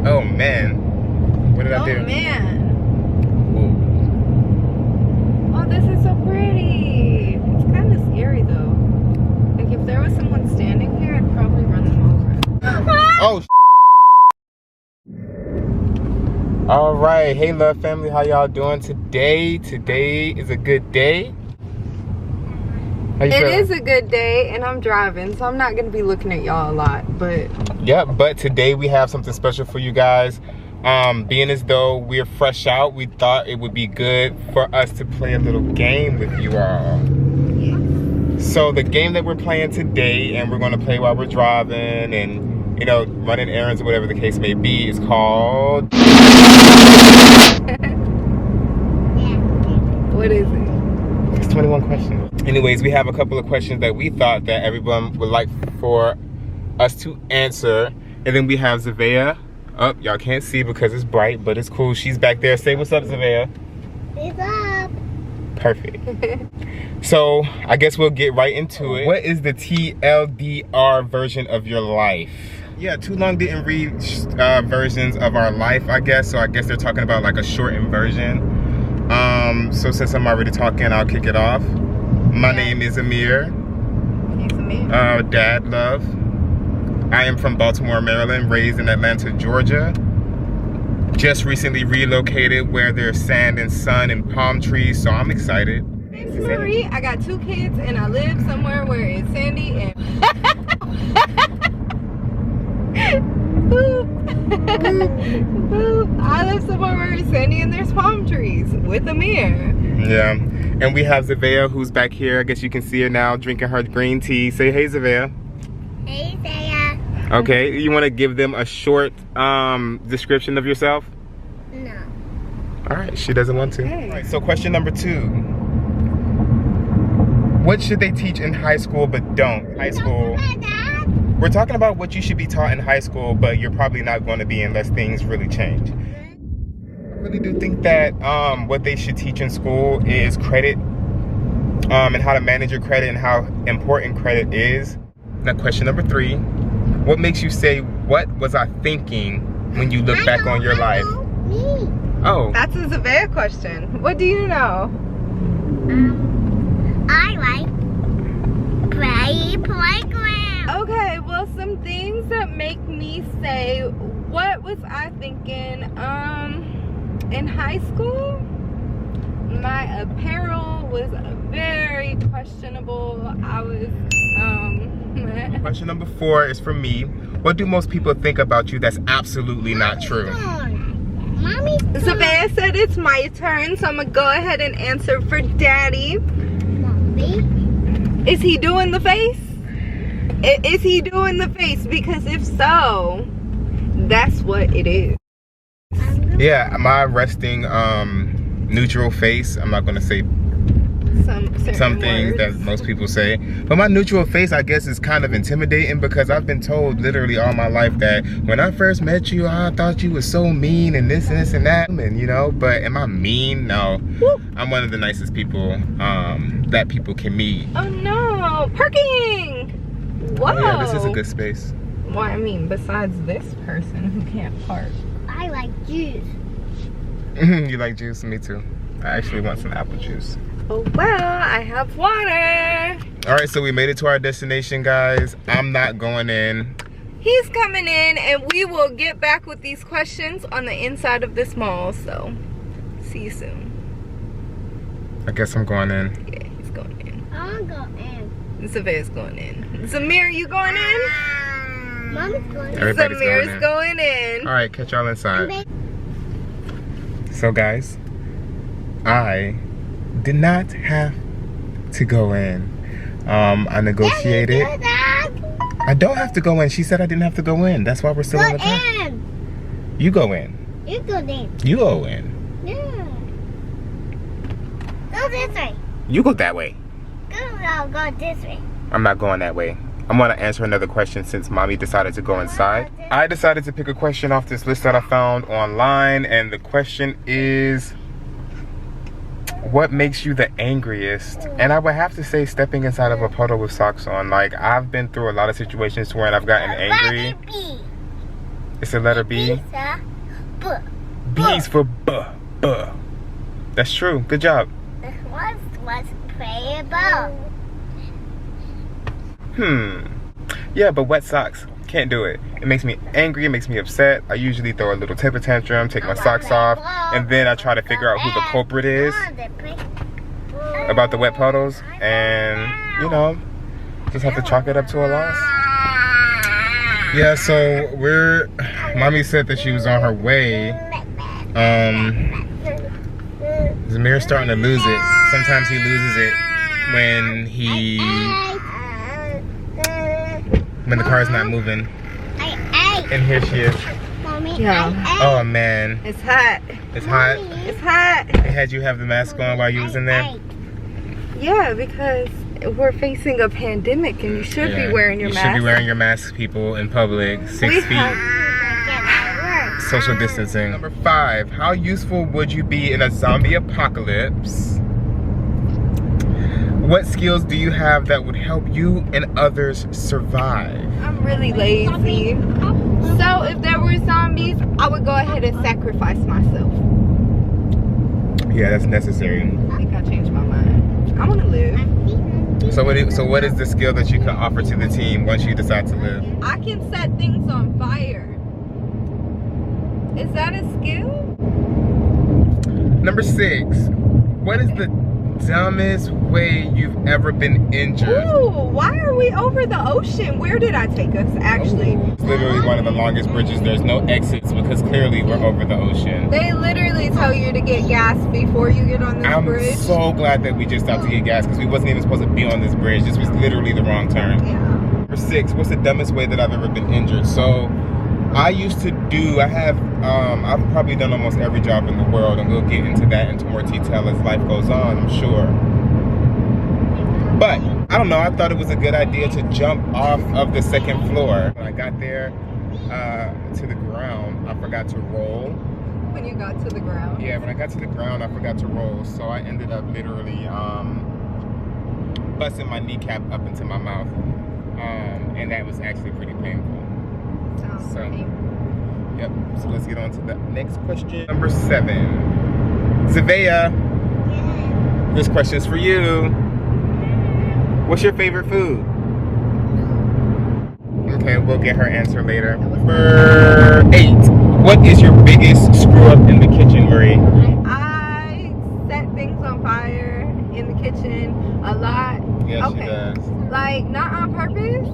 Oh man. What did I do? Oh man. Ooh. Oh, this is so pretty. It's kind of scary though. Like if there was someone standing here, I'd probably run them over. Oh. All right. Hey, love family. How y'all doing today? Today is a good day. It is a good day, and I'm driving, so I'm not gonna be looking at y'all a lot. But yeah, but today we have something special for you guys. Being as though we're fresh out, we thought it would be good for us to play a little game with you all. yeah. So the game that we're playing today, and we're going to play while we're driving and, you know, running errands or whatever the case may be, is called... What is it? It's 21 questions. Anyways, we have a couple of questions that we thought that everyone would like for us to answer. And then we have Zavea. Oh, y'all can't see because it's bright, but it's cool. She's back there. Say what's up, Zavea. What's up? Perfect. So, I guess we'll get right into it. What is the TLDR version of your life? Yeah, Too Long didn't read versions of our life, I guess. So I guess they're talking about like a shortened version. So since I'm already talking, I'll kick it off. My name is Amir. It's Amir. Dad love. I am from Baltimore, Maryland, raised in Atlanta, Georgia. Just recently relocated where there's sand and sun and palm trees, so I'm excited. My name's Marie. I got 2 kids, and I live somewhere where it's sandy and boop. Boop. I live somewhere where it's sandy and there's palm trees with Amir. Yeah, and we have Zavea who's back here. I guess you can see her now drinking her green tea. Say hey, Zavea. Hey, Saya. Okay, you want to give them a short description of yourself? No. All right, she doesn't want to. Okay. All right, so question number 2. What should they teach in high school but don't? High school. We're talking about what you should be taught in high school, but you're probably not going to be unless things really change. I really do think that what they should teach in school is credit and how to manage your credit and how important credit is. Now, question number 3. What makes you say, what was I thinking when you look back on your life? Me. Oh. That's a Zavea question. What do you know? I like playground. Okay, well, some things that make me say, what was I thinking? In high school, my apparel was very questionable. I was, Question number 4 is for me. What do most people think about you that's absolutely not true? Mommy's Zavea said it's my turn, so I'm gonna go ahead and answer for Daddy. Mommy. Is he doing the face? Is he doing the face? Because if so, that's what it is. Yeah, my resting neutral face. I'm not gonna say some things that most people say, but my neutral face, I guess, is kind of intimidating because I've been told literally all my life that when I first met you, I thought you were so mean and this and this and that, and you know. But am I mean? No. Woo. I'm one of the nicest people that people can meet. Oh no, parking! Wow. Oh, yeah, this is a good space. Well, I mean, besides this person who can't park. I like juice. You like juice? Me too. I actually want some apple juice. Oh well, I have water. All right, so we made it to our destination, guys. I'm not going in. He's coming in, and we will get back with these questions on the inside of this mall. So, see you soon. I guess I'm going in. Yeah, he's going in. I'll go in. Zavea's going in. Zamir, you going in? Mommy's going in. Everybody's Zamir's going in. going in. All right, catch y'all inside. So, guys, I did not have to go in. I negotiated. I don't have to go in. She said I didn't have to go in. That's why we're still in the car. You go in. You go in. You go in. Yeah. Go this way. You go that way. I'll go this way. I'm not going that way. I'm gonna answer another question since mommy decided to go inside. I decided to pick a question off this list that I found online, and the question is, what makes you the angriest? And I would have to say stepping inside of a puddle with socks on. Like, I've been through a lot of situations where I've gotten angry. It's the letter B. Pizza. B's for buh. That's true. Good job. What's playable? Yeah, but wet socks. Can't do it. It makes me angry. It makes me upset. I usually throw a little temper tantrum, take my socks off, and then I try to figure out who the culprit is about the wet puddles, and you know, just have to chalk it up to a loss. Yeah, so mommy said that she was on her way. Zamir's starting to lose it. Sometimes he loses it when the car's not moving. And here she is. Mommy, Yeah. Oh man. It's hot. It's hot. It's hot. They had you have the mask on while you was in there? Yeah, because we're facing a pandemic and you should be wearing your mask. You should be wearing your mask, people, in public. 6 feet. Social distancing. Number 5. How useful would you be in a zombie apocalypse? What skills do you have that would help you and others survive? I'm really lazy. So if there were zombies, I would go ahead and sacrifice myself. Yeah, that's necessary. I think I changed my mind. I want to live. So what is the skill that you can offer to the team once you decide to live? I can set things on fire. Is that a skill? Number 6. What is the dumbest way you've ever been injured? Ooh, why are we over the ocean? Where did I take us, actually? It's literally one of the longest bridges. There's no exits because clearly we're over the ocean. They literally tell you to get gas before you get on this bridge. I'm so glad that we just stopped to get gas because we wasn't even supposed to be on this bridge. This was literally the wrong turn. Yeah. Number 6, what's the dumbest way that I've ever been injured? So I've probably done almost every job in the world, and we'll get into that into more detail as life goes on, I'm sure. But I don't know, I thought it was a good idea to jump off of the 2nd floor. When I got there to the ground, I forgot to roll. When you got to the ground? Yeah, when I got to the ground, I forgot to roll, so I ended up literally busting my kneecap up into my mouth, and that was actually pretty painful. So, yep, so let's get on to the next question. Number 7. Zavea, this question is for you. What's your favorite food? Okay, we'll get her answer later. Number 8. What is your biggest screw up in the kitchen, Marie? I set things on fire in the kitchen a lot. Yeah, okay. She does. Like, not on purpose.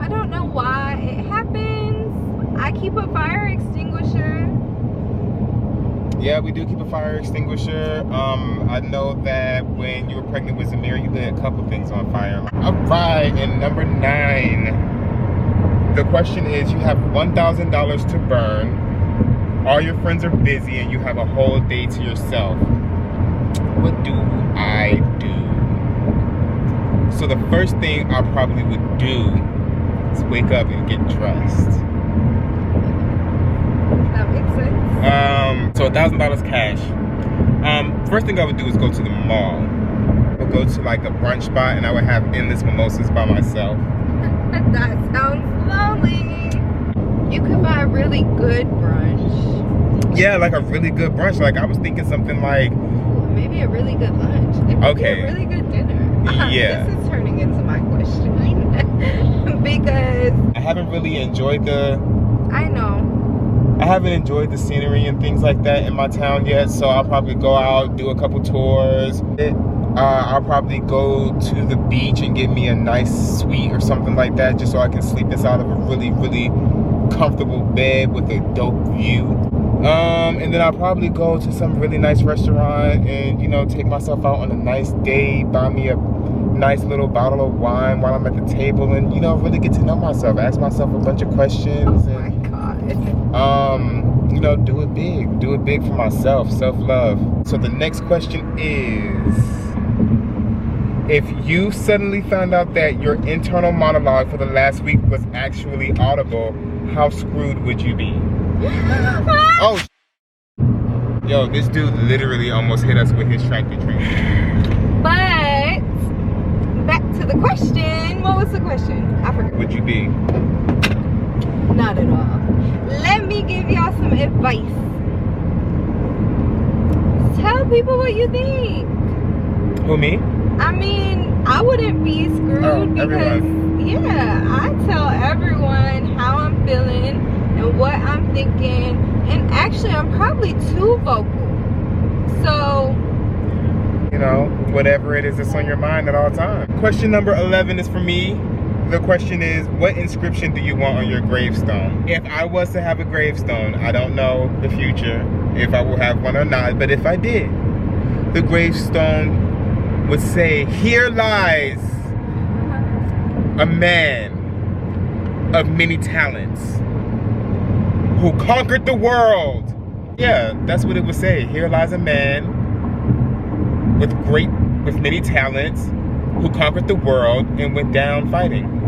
I don't know why it happens. I keep a fire extinguisher. Yeah, we do keep a fire extinguisher. I know that when you were pregnant with Zamir, you lit a couple things on fire. All right, and number 9. The question is, you have $1,000 to burn. All your friends are busy and you have a whole day to yourself. What do I do? So the first thing I probably would do is wake up and get dressed. That makes sense. So $1,000 cash. First thing I would do is go to the mall. I would go to like a brunch spot and I would have endless mimosas by myself. That sounds lonely. You could buy a really good brunch. Yeah, like a really good brunch. Like I was thinking something like, maybe a really good lunch. It could be a really good dinner. Yeah. This is turning into my question. Because I haven't really enjoyed I haven't enjoyed the scenery and things like that in my town yet, so I'll probably go out, do a couple tours. I'll probably go to the beach and get me a nice suite or something like that, just so I can sleep inside of a really, really comfortable bed with a dope view. And then I'll probably go to some really nice restaurant and, you know, take myself out on a nice date, buy me a nice little bottle of wine while I'm at the table, and, you know, really get to know myself, ask myself a bunch of questions. Oh my God. You know, do it big for myself, self-love. So the next question is, if you suddenly found out that your internal monologue for the last week was actually audible, how screwed would you be? Oh, yo, this dude literally almost hit us with his tractor trailer. But back to the question. What was the question? I forgot. Would you be? Not at all. Let me give y'all some advice. Tell people what you think. Who, me? I mean, I wouldn't be screwed because, everyone. yeah, I tell everyone how I'm feeling and what I'm thinking. And actually, I'm probably too vocal. So, You know, whatever it is that's on your mind at all times. Question number 11 is for me. The question is, what inscription do you want on your gravestone? If I was to have a gravestone, I don't know the future, if I will have one or not, but if I did, the gravestone would say, here lies a man of many talents who conquered the world. Yeah, that's what it would say. Here lies a man with many talents who conquered the world and went down fighting.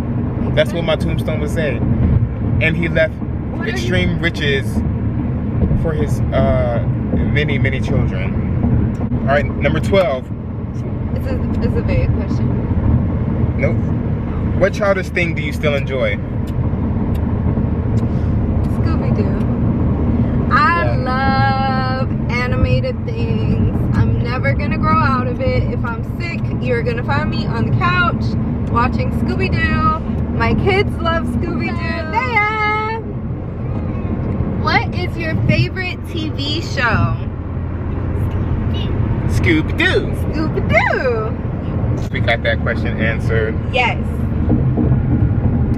That's what my tombstone would say. And he left extreme riches for his many, many children. All right, number 12. it's a vague question. Nope. What childish thing do you still enjoy? Scooby-Doo. I love animated things. I'm never gonna grow out of it. If I'm sick, you're gonna find me on the couch watching Scooby-Doo. My kids love Scooby-Doo. There. What is your favorite TV show? Scooby-Doo. Scooby-Doo. We got that question answered. Yes.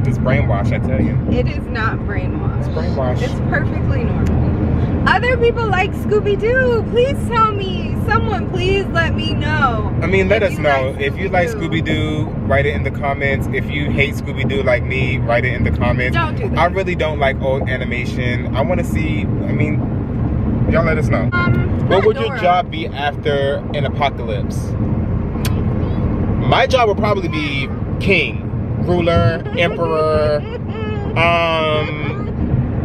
It's brainwash, I tell you. It is not brainwash. It's brainwash. It's perfectly normal. Other people like Scooby-Doo. Please tell me. Someone please let me know. I mean, let us know. Like if you like Scooby-Doo, write it in the comments. If you hate Scooby-Doo like me, write it in the comments. Don't do that. I really don't like old animation. I want to see, I mean, y'all let us know. What would your job be after an apocalypse? My job would probably be king, ruler, emperor.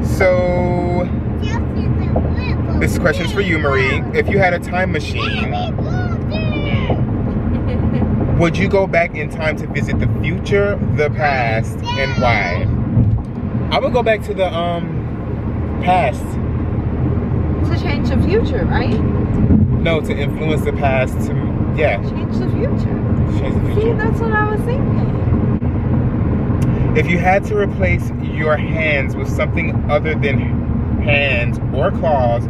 So this question is for you, Marie. If you had a time machine, would you go back in time to visit the future, the past, and why? I would go back to the past. To change the future, right? No, to influence the past. To Change the future. change the See, future. that's what I was thinking. If you had to replace your hands with something other than hands or claws,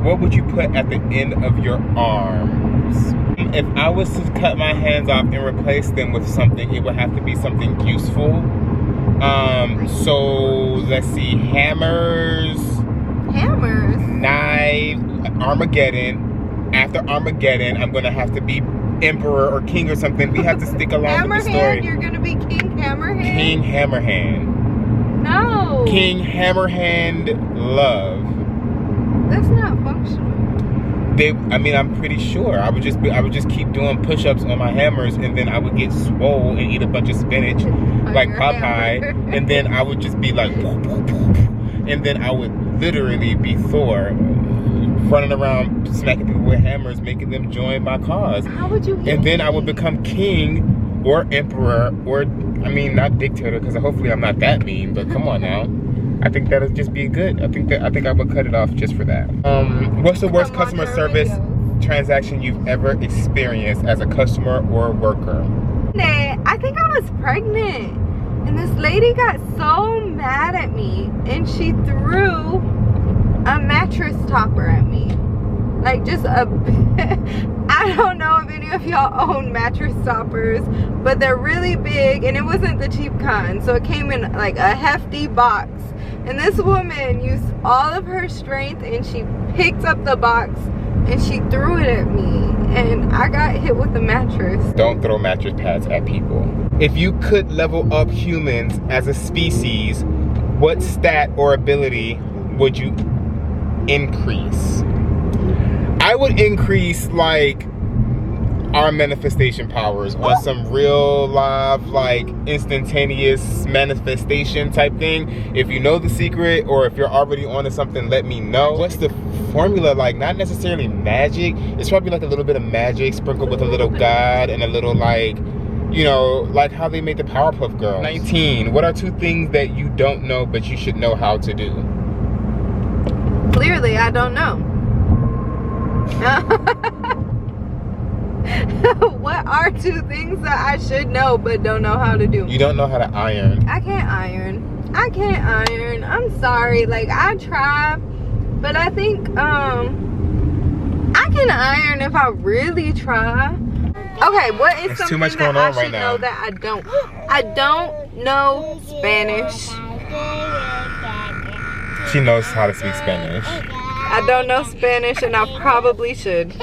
what would you put at the end of your arms? If I was to cut my hands off and replace them with something, it would have to be something useful. So let's see, hammers, knives, Armageddon. After Armageddon, I'm gonna have to be emperor or king or something. We have to stick along with the story. Hammerhand, you're gonna be King Hammerhand? King Hammerhand. No. King Hammerhand Love. That's not functional. I'm pretty sure. I would just keep doing push-ups on my hammers, and then I would get swole and eat a bunch of spinach like your Popeye, hammer. and then I would just be like, and then I would literally be Thor, running around smacking people with hammers, making them join my cause. How would you eat? And then I would become king or emperor, or I mean, not dictator, because hopefully I'm not that mean. But come on now. I think that'll just be good. I think I would cut it off just for that. What's the worst customer service transaction you've ever experienced as a customer or worker? I think I was pregnant, and this lady got so mad at me, and she threw a mattress topper at me. Like just a I don't know if any of y'all own mattress toppers, but they're really big, and it wasn't the cheap kind, so it came in like a hefty box. And this woman used all of her strength, and she picked up the box and she threw it at me, and I got hit with the mattress. Don't throw mattress pads at people. If you could level up humans as a species, what stat or ability would you increase? I would increase like our manifestation powers on some real live, like instantaneous manifestation type thing. If you know the secret, or if you're already onto something, let me know. What's the formula? Like, not necessarily magic. It's probably like a little bit of magic sprinkled with a little God and a little, like, You know, like how they made the Powerpuff Girls. 19, what are 2 things that you don't know but you should know how to do? Clearly, I don't know. What are 2 things that I should know but don't know how to do? You don't know how to iron. I can't iron. I can't iron. I'm sorry. Like, I try, but I think I can iron if I really try. Okay, what is There's something too much going that on I right should now. know that I don't? I don't know Spanish. She knows how to speak Spanish. I don't know Spanish, and I probably should.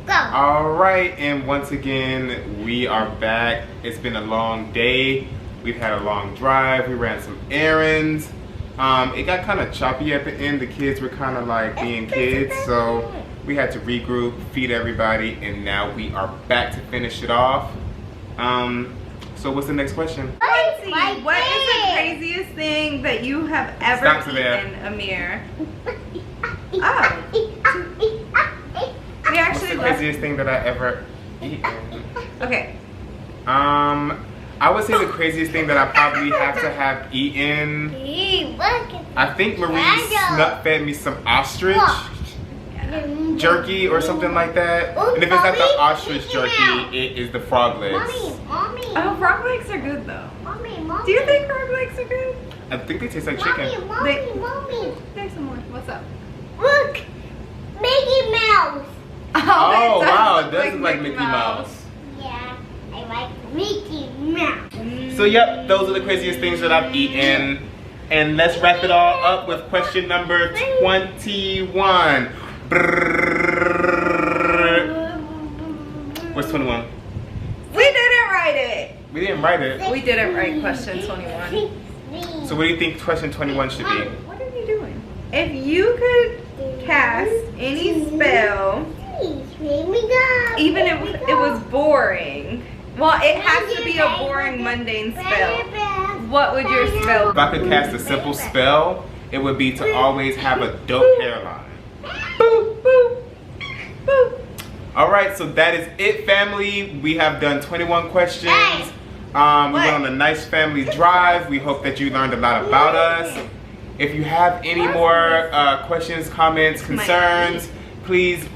Alright, and once again, we are back. It's been a long day. We've had a long drive. We ran some errands. It got kind of choppy at the end. The kids were kind of like being kids, so we had to regroup, feed everybody, and now we are back to finish it off. So what's the next question? Let's see. What is the craziest thing that you have ever Stop to there. eaten, Amir? Oh. We What's actually the craziest thing that I ever eaten? Okay. I would say the craziest thing that I probably have to have eaten, I think Marie snuck fed me some ostrich jerky or something like that. And if it's not the ostrich jerky, it is the frog legs. Oh, frog legs are good though. Do you think frog legs are good? I think they taste like chicken. Mommy. There's some more. What's up? Look, Mickey Mouse. Oh it wow, does it does look like Mickey Mouse. Yeah, I like Mickey Mouse. So yep, those are the craziest things that I've eaten. And let's wrap it all up with question number 21. What's 21? We didn't write it. We didn't write it. We didn't write question 21. So what do you think question 21 should be? What are you doing? If you could cast any spell, even if it was boring, well, it has to be a boring, mundane spell. What would your spell If I could cast a simple spell, it would be to always have a dope hairline. Boop, boop, boop. Alright, so that is it, family. We have done 21 questions. We went on a nice family drive. We hope that you learned a lot about us. If you have any more questions, comments, concerns, please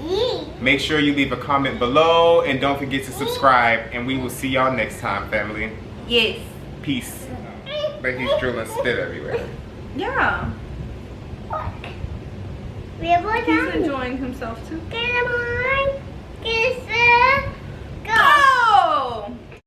make sure you leave a comment below. And don't forget to subscribe. And we will see y'all next time, family. Yes. Peace. Like he's drilling spit everywhere. Yeah. He's He's enjoying himself too. Get him on. Get him.